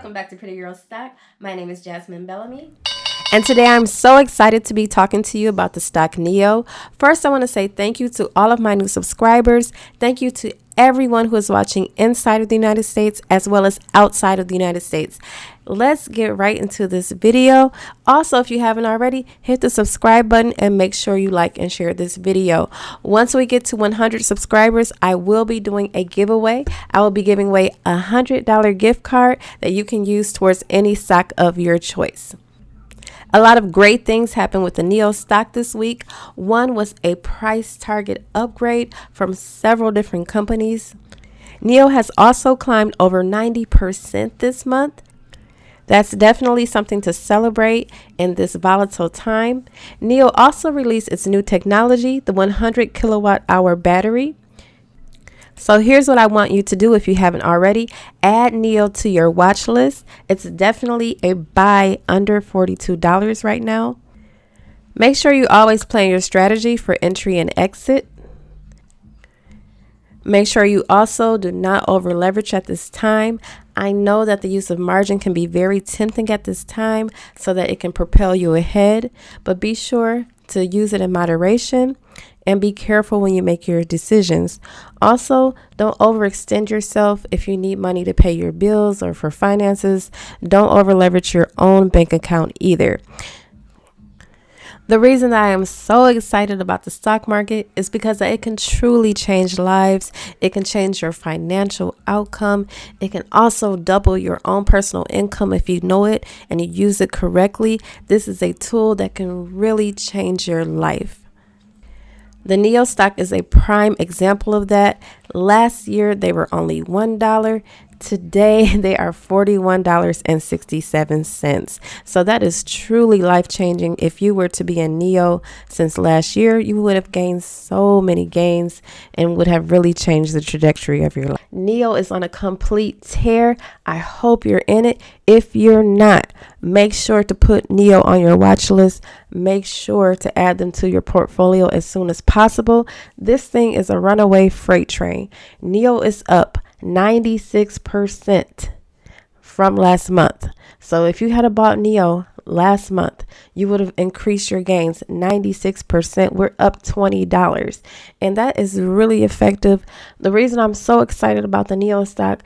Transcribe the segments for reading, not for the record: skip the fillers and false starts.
welcome back to Pretty Girl Stock. My name is Jasmine Bellamy. And today I'm so excited to be talking to you about the stock NIO. First, I want to say thank you to all of my new subscribers. Thank you to everyone who is watching inside of the United States as well as outside of the United States. Let's get right into this video. Also, if you haven't already, hit the subscribe button and make sure you like and share this video. Once we get to 100 subscribers, I will be doing a giveaway. I will be giving away a $100 gift card that you can use towards any stock of your choice. A lot of great things happened with the NIO stock this week. One was a price target upgrade from several different companies. NIO has also climbed over 90% this month. That's definitely something to celebrate in this volatile time. NIO also released its new technology, the 100 kilowatt hour battery. So here's what I want you to do if you haven't already. Add NIO to your watch list. It's definitely a buy under $42 right now. Make sure you always plan your strategy for entry and exit. Make sure you also do not over leverage at this time. I know that the use of margin can be very tempting at this time so that it can propel you ahead, but be sure to use it in moderation and be careful when you make your decisions. Also, don't overextend yourself. If you need money to pay your bills or for finances, don't over leverage your own bank account either. The reason that I am so excited about the stock market is because it can truly change lives. It can change your financial outcome. It can also double your own personal income if you know it and you use it correctly. This is a tool that can really change your life. The NIO stock is a prime example of that. Last year, they were only $1. Today, they are $41.67. So that is truly life-changing. If you were to be in NIO since last year, you would have gained so many gains and would have really changed the trajectory of your life. NIO is on a complete tear. I hope you're in it. If you're not, make sure to put NIO on your watch list. Make sure to add them to your portfolio as soon as possible. This thing is a runaway freight train. NIO is up 96% from last month. So if you had bought NIO last month, you would have increased your gains 96%. We're up $20. And that is really effective. The reason I'm so excited about the NIO stock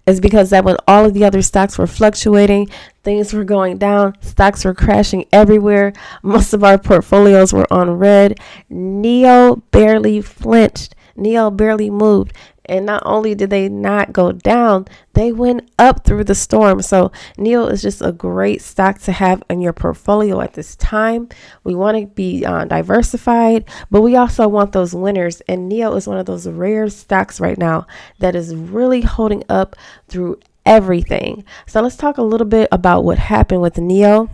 is because that when all of the other stocks were fluctuating, things were going down, stocks were crashing everywhere, most of our portfolios were on red, NIO barely flinched, NIO barely moved. And not only did they not go down, they went up through the storm. So NIO is just a great stock to have in your portfolio at this time. We want to be diversified, but we also want those winners. And NIO is one of those rare stocks right now that is really holding up through everything. So let's talk a little bit about what happened with NIO.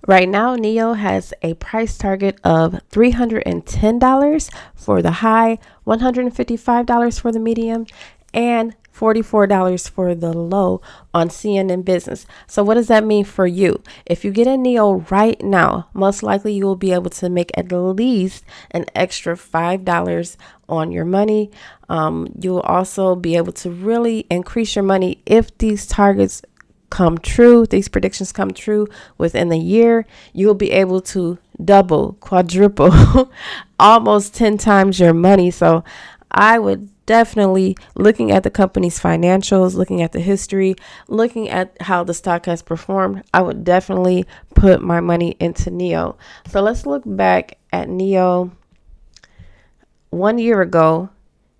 Right now, NIO has a price target of $310 for the high, $155 for the medium, and $44 for the low on CNN Business. So what does that mean for you? If you get a NIO right now, most likely you will be able to make at least an extra $5 on your money. You will also be able to really increase your money if these targets come true, these predictions come true within the year. You'll be able to double, quadruple, almost 10 times your money. So I would definitely, looking at the company's financials, looking at the history, looking at how the stock has performed, I would definitely put my money into NIO. So let's look back at NIO. 1 year ago,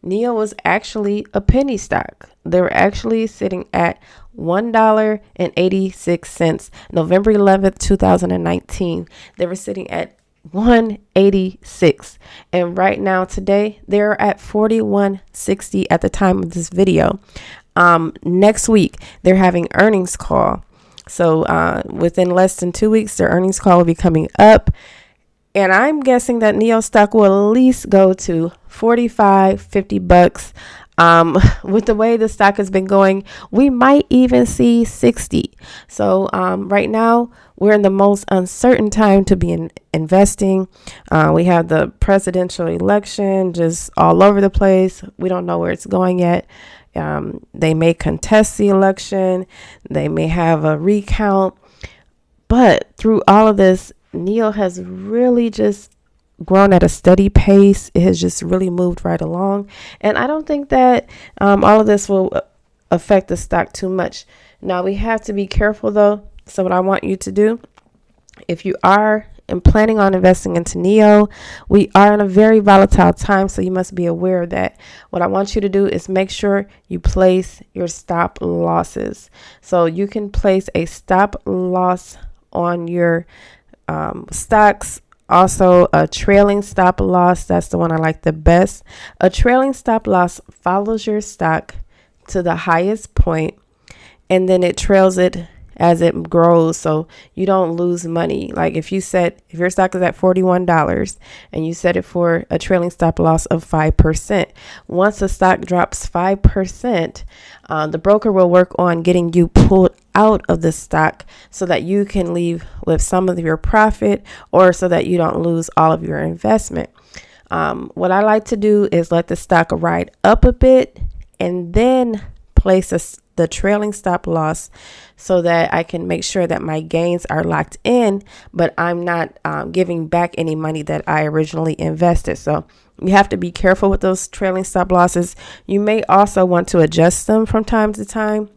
NIO was actually a penny stock. They were actually sitting at $1.86. November 11th, 2019. They were sitting at $1.86. And right now, today, they're at $41.60 at the time of this video. Next week, they're having earnings call. So within less than 2 weeks, their earnings call will be coming up. And I'm guessing that NIO stock will at least go to $45-50. With the way the stock has been going, we might even see 60. So right now, we're in the most uncertain time to be investing. We have the presidential election just all over the place. We don't know where it's going yet. They may contest the election. They may have a recount. But through all of this, NIO has really just grown at a steady pace. It has just really moved right along. And I don't think that all of this will affect the stock too much. Now, we have to be careful, though. So what I want you to do, if you are planning on investing into NIO, we are in a very volatile time, so you must be aware of that. What I want you to do is make sure you place your stop losses. So you can place a stop loss on your stocks. Also, a trailing stop loss, that's the one I like the best. A trailing stop loss follows your stock to the highest point, and then it trails it as it grows, so you don't lose money. Like if your stock is at $41 and you set it for a trailing stop loss of 5%, once the stock drops 5%, the broker will work on getting you pulled out of the stock so that you can leave with some of your profit, or so that you don't lose all of your investment. What I like to do is let the stock ride up a bit and then place the trailing stop loss, so that I can make sure that my gains are locked in, but I'm not giving back any money that I originally invested. So you have to be careful with those trailing stop losses. You may also want to adjust them from time to time.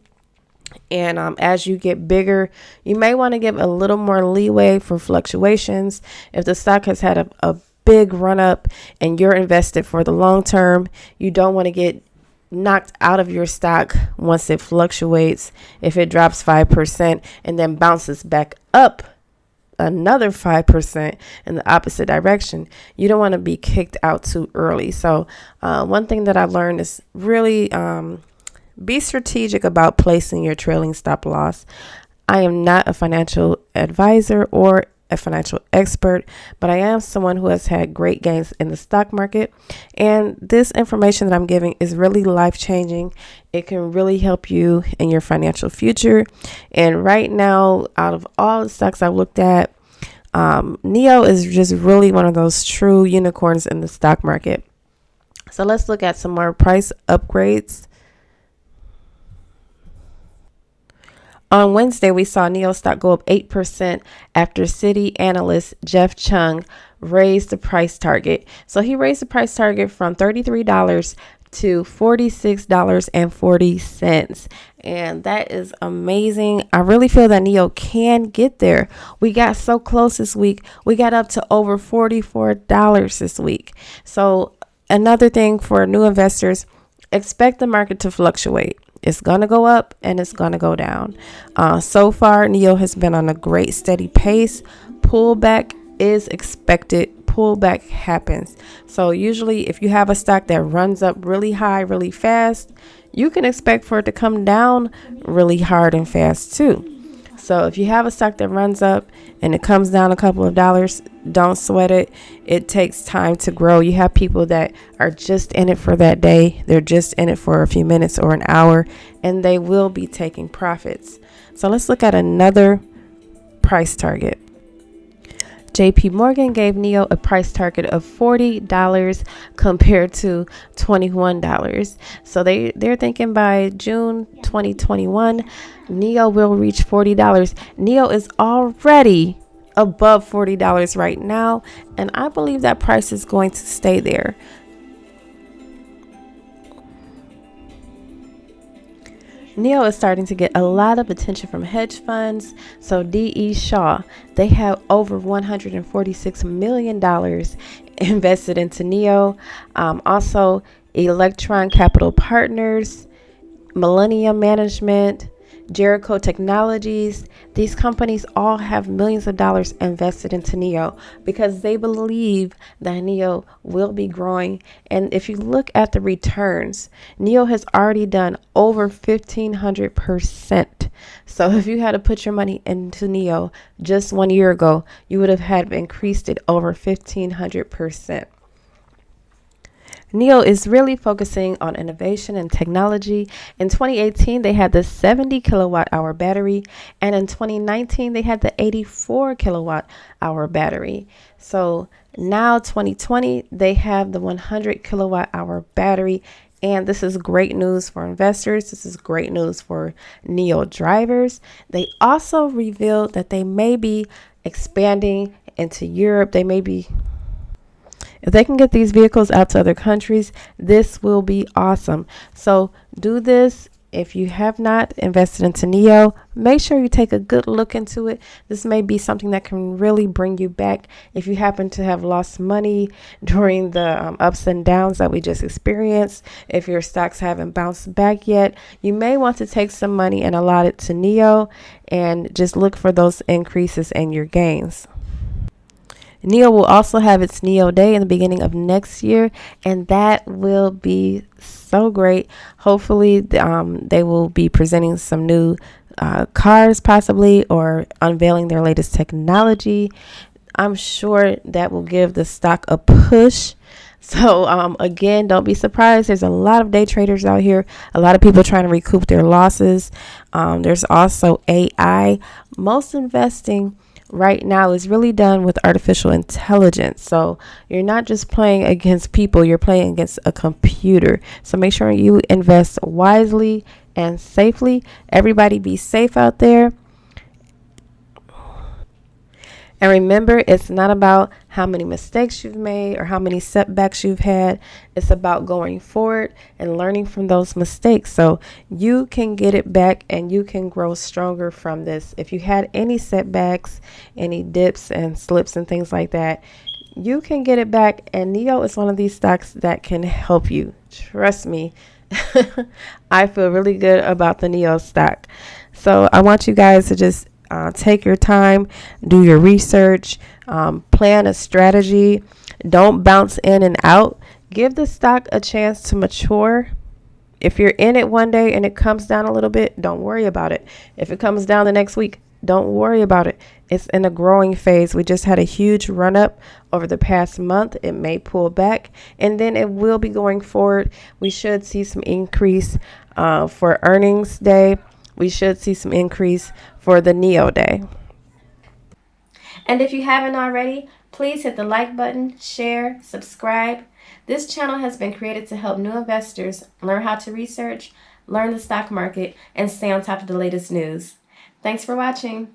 And as you get bigger, you may want to give a little more leeway for fluctuations. If the stock has had a big run up and you're invested for the long term, you don't want to get knocked out of your stock once it fluctuates. If it drops 5% and then bounces back up another 5% in the opposite direction, you don't want to be kicked out too early. So one thing that I've learned is really be strategic about placing your trailing stop loss. I am not a financial advisor or a financial expert, but I am someone who has had great gains in the stock market, and this information that I'm giving is really life-changing. It can really help you in your financial future. And right now, out of all the stocks I've looked at, NIO is just really one of those true unicorns in the stock market. So let's look at some more price upgrades. On Wednesday, we saw NIO stock go up 8% after Citi analyst Jeff Chung raised the price target. So he raised the price target from $33 to $46.40. And that is amazing. I really feel that NIO can get there. We got so close this week. We got up to over $44 this week. So another thing for new investors, expect the market to fluctuate. It's going to go up and it's going to go down. So far, NIO has been on a great steady pace. Pullback is expected. Pullback happens. So usually if you have a stock that runs up really high, really fast, you can expect for it to come down really hard and fast too. So if you have a stock that runs up and it comes down a couple of dollars, don't sweat it. It takes time to grow. You have people that are just in it for that day. They're just in it for a few minutes or an hour, and they will be taking profits. So let's look at another price target. JP Morgan gave NIO a price target of $40 compared to $21. So they're thinking by June 2021, NIO will reach $40. NIO is already above $40 right now, and I believe that price is going to stay there. NIO is starting to get a lot of attention from hedge funds. So D.E. Shaw, they have over $146 million invested into NIO. Also, Electron Capital Partners, Millennium Management, Jericho Technologies. These companies all have millions of dollars invested into NIO because they believe that NIO will be growing. And if you look at the returns, NIO has already done over 1,500%. So if you had to put your money into NIO just 1 year ago, you would have had increased it over 1,500%. NIO is really focusing on innovation and technology. In 2018, they had the 70 kilowatt hour battery, and in 2019, they had the 84 kilowatt hour battery. So now 2020, they have the 100 kilowatt hour battery, And this is great news for investors. This is great news for NIO drivers. They also revealed that they may be expanding into Europe. If they can get these vehicles out to other countries, this will be awesome. So do this. If you have not invested into NIO, make sure you take a good look into it. This may be something that can really bring you back. If you happen to have lost money during the ups and downs that we just experienced, if your stocks haven't bounced back yet, you may want to take some money and allot it to NIO and just look for those increases in your gains. NIO will also have its NIO Day in the beginning of next year, and that will be so great. Hopefully, they will be presenting some new cars possibly, or unveiling their latest technology. I'm sure that will give the stock a push. So again, don't be surprised. There's a lot of day traders out here, a lot of people trying to recoup their losses. There's also AI. Most investing right now is really done with artificial intelligence. So you're not just playing against people, you're playing against a computer. So make sure you invest wisely and safely. Everybody be safe out there. And remember, it's not about how many mistakes you've made or how many setbacks you've had. It's about going forward and learning from those mistakes so you can get it back and you can grow stronger from this. If you had any setbacks, any dips and slips and things like that, you can get it back. And NIO is one of these stocks that can help you. Trust me. I feel really good about the NIO stock. So I want you guys to just take your time, do your research, plan a strategy. Don't bounce in and out. Give the stock a chance to mature. If you're in it one day and it comes down a little bit, don't worry about it. If it comes down the next week, don't worry about it. It's in a growing phase. We just had a huge run up over the past month. It may pull back and then it will be going forward. We should see some increase for earnings day. We should see some increase for the NIO Day. And if you haven't already, please hit the like button, share, subscribe. This channel has been created to help new investors learn how to research, learn the stock market, and stay on top of the latest news. Thanks for watching.